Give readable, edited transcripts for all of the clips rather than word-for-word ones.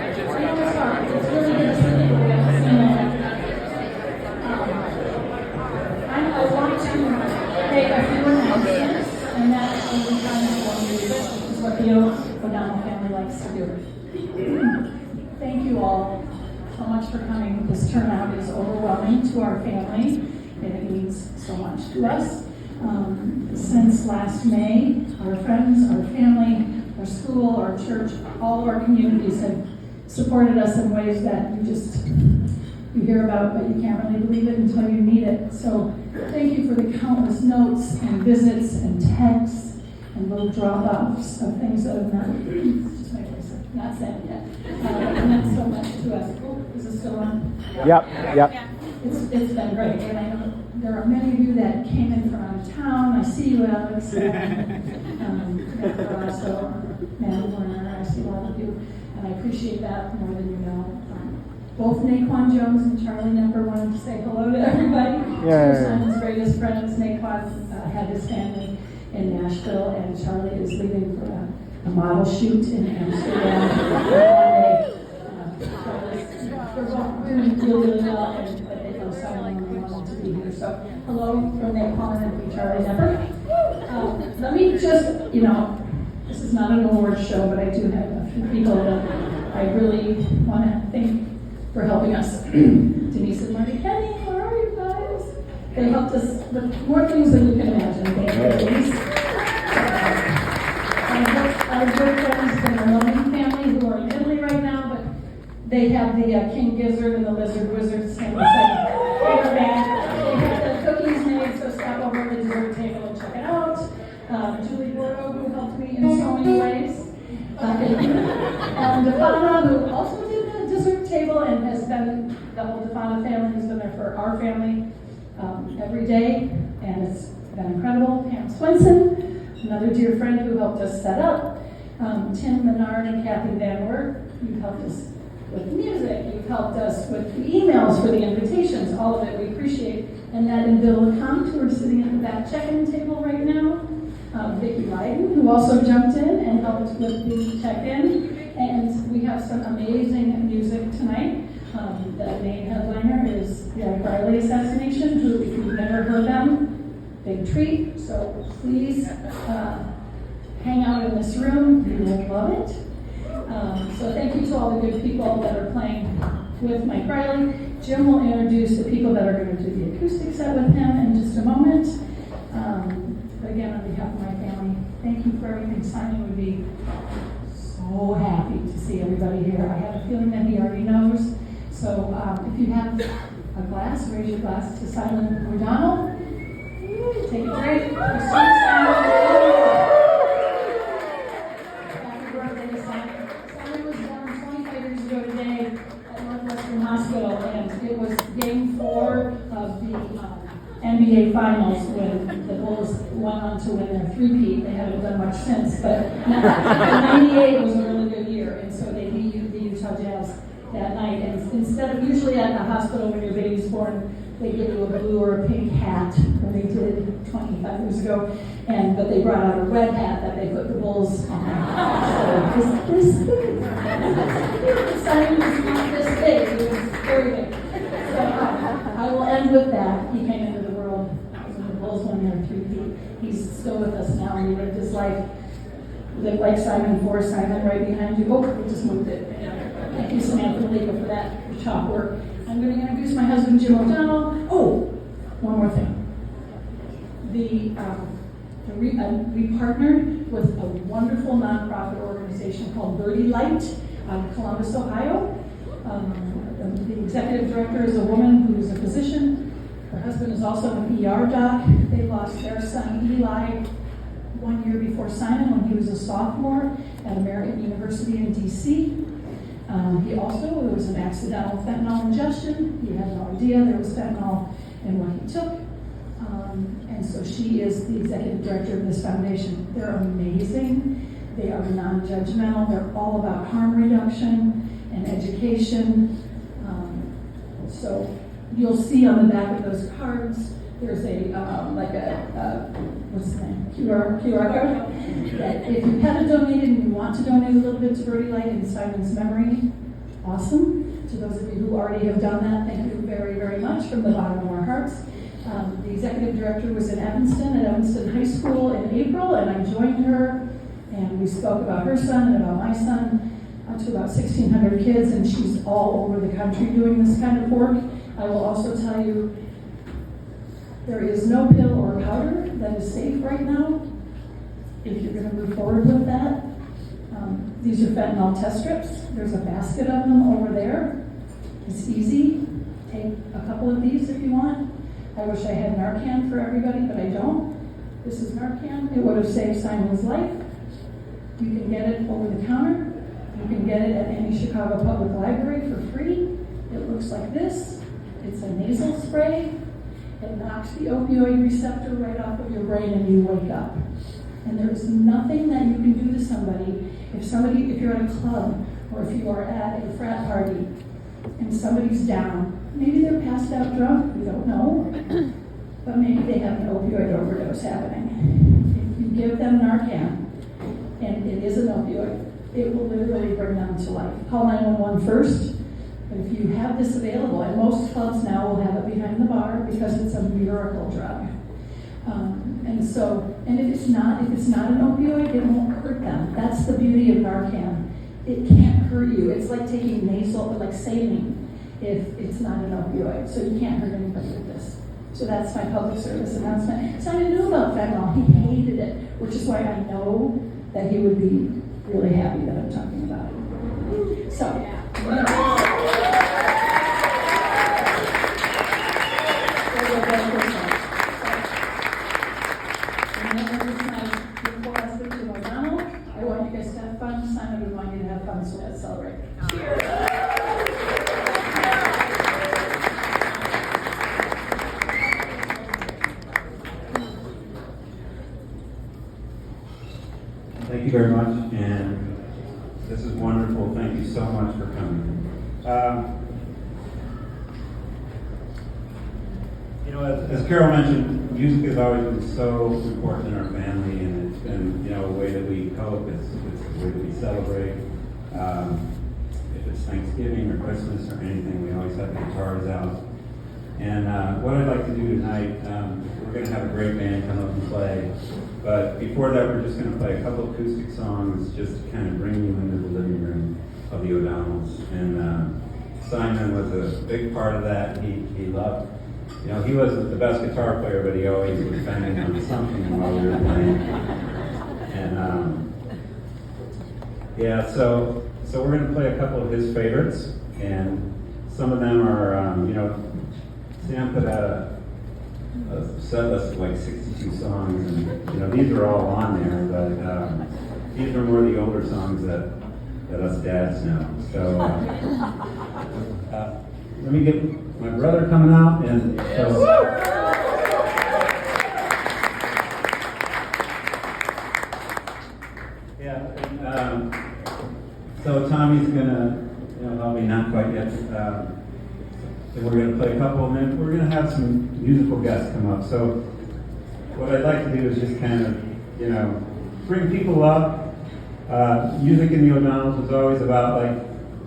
It's really good to see people we haven't seen in a while. I want to make a few announcements, and that's when we kind of want to do this, which is what the O'Donnell family likes to do. Thank you all so much for coming. This turnout is overwhelming to our family, and it means so much to us. Since last May, our friends, our family, our school, our church, all of our communities have supported us in ways that you hear about, but you can't really believe it until you need it. So thank you for the countless notes and visits and texts and little drop-offs of things that have not sent yet. And that's so much to us. Oh, is it still on? Yep. It's been great. And I know there are many of you that came in from out of town. I see you, Alex. Also, Matt Warner, I see a lot of you. And I appreciate that more than you know. Both Naquan Jones and Charlie Nepper wanted to say hello to everybody. Yeah. Simon's greatest friends. Naquan had his family in Nashville, and Charlie is leaving for a model shoot in Amsterdam. We're doing really well, but they know Simon wanted to be here. So, hello from Naquan and Charlie Nepper. Let me just, this is not an award show, but I do have a few people that I really want to thank for helping us. Denise and Marty Kenny, where are you guys? They helped us with more things than you can imagine. Thank you, Denise. Our good friends from the Loman family who are in Italy right now, but they have the King Gizzard and the Lizard Wizard stand beside the band. They have the cookies made, so stop over at the dessert table and check it out. Julie Bordeaux, who helped me in so many ways. And Defana, who also did the dessert table and has been, the whole Defana family has been there for our family every day, and it's been incredible. Pam Swinson, another dear friend who helped us set up. Tim Menard and Kathy Van Wert, you've helped us with music, you've helped us with the emails for the invitations, all of it we appreciate. And Ned and Bill LeCompte, who are sitting at the back check-in table right now. Vicki Lyden, who also jumped in and helped with the check-in. And we have some amazing music tonight. The main headliner is the Riley assassination, who, if you've never heard them, big treat. So please hang out in this room. You will love it. So thank you to all the good people that are playing with Mike Riley. Jim will introduce the people that are going to do the acoustic set with him in just a moment. But again, on behalf of my family, thank you for everything. Simon would be so happy to see everybody here. I have a feeling that he already knows. So if you have a glass, raise your glass to Simon O'Donnell. Take a drink. Happy birthday to Simon. Simon was born 25 years ago today at Northwestern Hospital, and it was game 4 of the NBA Finals when the Bulls went on to win their three-peat. They haven't done much since, but 98 was a really good year, and so they beat the Utah Jazz that night. And instead of usually at the hospital when your baby's born, they give you a blue or a pink hat, when they did 25 years ago, but they brought out a red hat that they put the Bulls on. So this big. Simon was not this big, it was very big. So I will end with that. He came into the world when the Bulls won their three-peat. He's still with us now, and he lived his life. Lived like Simon for Simon right behind you. Oh, we just moved it. Thank you, Samantha Lego, for that top work. I'm going to introduce my husband, Jim O'Donnell. Oh, one more thing. We partnered with a wonderful nonprofit organization called Bday out of Columbus, Ohio. The executive director is a woman who is a physician. Her husband is also an ER doc. They lost their son, Eli, 1 year before Simon when he was a sophomore at American University in D.C. He also, it was an accidental fentanyl ingestion. He had no idea there was fentanyl in what he took. And so she is the executive director of this foundation. They're amazing. They are non-judgmental. They're all about harm reduction and education. So you'll see on the back of those cards, there's what's the name? QR code. That if you haven't donated and you want to donate a little bit to Bday in Simon's memory, awesome. To those of you who already have done that, thank you very, very much from the bottom of our hearts. The executive director was in Evanston at Evanston High School in April, and I joined her, and we spoke about her son and about my son to about 1,600 kids, and she's all over the country doing this kind of work. I will also tell you, there is no pill or powder that is safe right now. If you're going to move forward with that, these are fentanyl test strips. There's a basket of them over there. It's easy. Take a couple of these if you want. I wish I had Narcan for everybody, but I don't. This is Narcan. It would have saved Simon's life. You can get it over the counter. You can get it at any Chicago Public Library for free. It looks like this. It's a nasal spray. It knocks the opioid receptor right off of your brain and you wake up. And there is nothing that you can do to somebody if you're at a club or if you are at a frat party and somebody's down. Maybe they're passed out drunk, we don't know. But maybe they have an opioid overdose happening. If you give them Narcan, and it is an opioid, it will literally bring them to life. Call 911 first. But if you have this available, and most clubs now will have it behind the bar because it's a miracle drug. And if it's not an opioid, it won't hurt them. That's the beauty of Narcan. It can't hurt you. It's like taking like saline if it's not an opioid. So you can't hurt anybody with this. So that's my public service announcement. Simon knew about fentanyl. He hated it, which is why I know that he would be really happy that I'm talking about it. So. I want you guys to have fun. Simon would want you to have fun, so let's celebrate. Cheers. Thank you very much, and this is wonderful. Thank you so much for coming. As Carol mentioned, music has always been so important in our family, and it's been, a way that we cope. It's a way that we celebrate. If it's Thanksgiving or Christmas or anything, we always have the guitars out. And what I'd like to do tonight, we're going to have a great band come up and play. But before that, we're just going to play a couple acoustic songs just to kind of bring you into the living room of the O'Donnells. And Simon was a big part of that. He loved, he wasn't the best guitar player, but he always was banging on something while we were playing. And so we're going to play a couple of his favorites. And some of them are, Sam put out a set list of like 62 songs, and these are all on there, but these are more the older songs that us dads know. So let me get my brother coming out, and so Tommy's gonna help me, not quite yet. So we're going to play a couple, and then we're going to have some musical guests come up. So what I'd like to do is just kind of, bring people up. Music in the O'Donnells was always about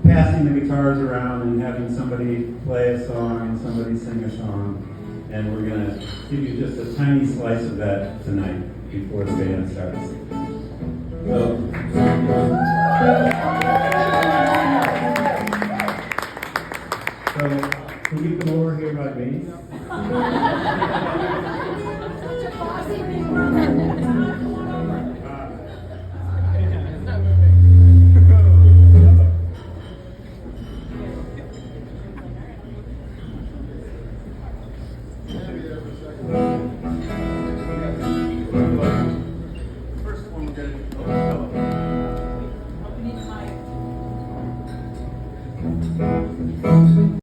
passing the guitars around and having somebody play a song and somebody sing a song. And we're going to give you just a tiny slice of that tonight before the band starts. So can you come over here by me? First one we're going to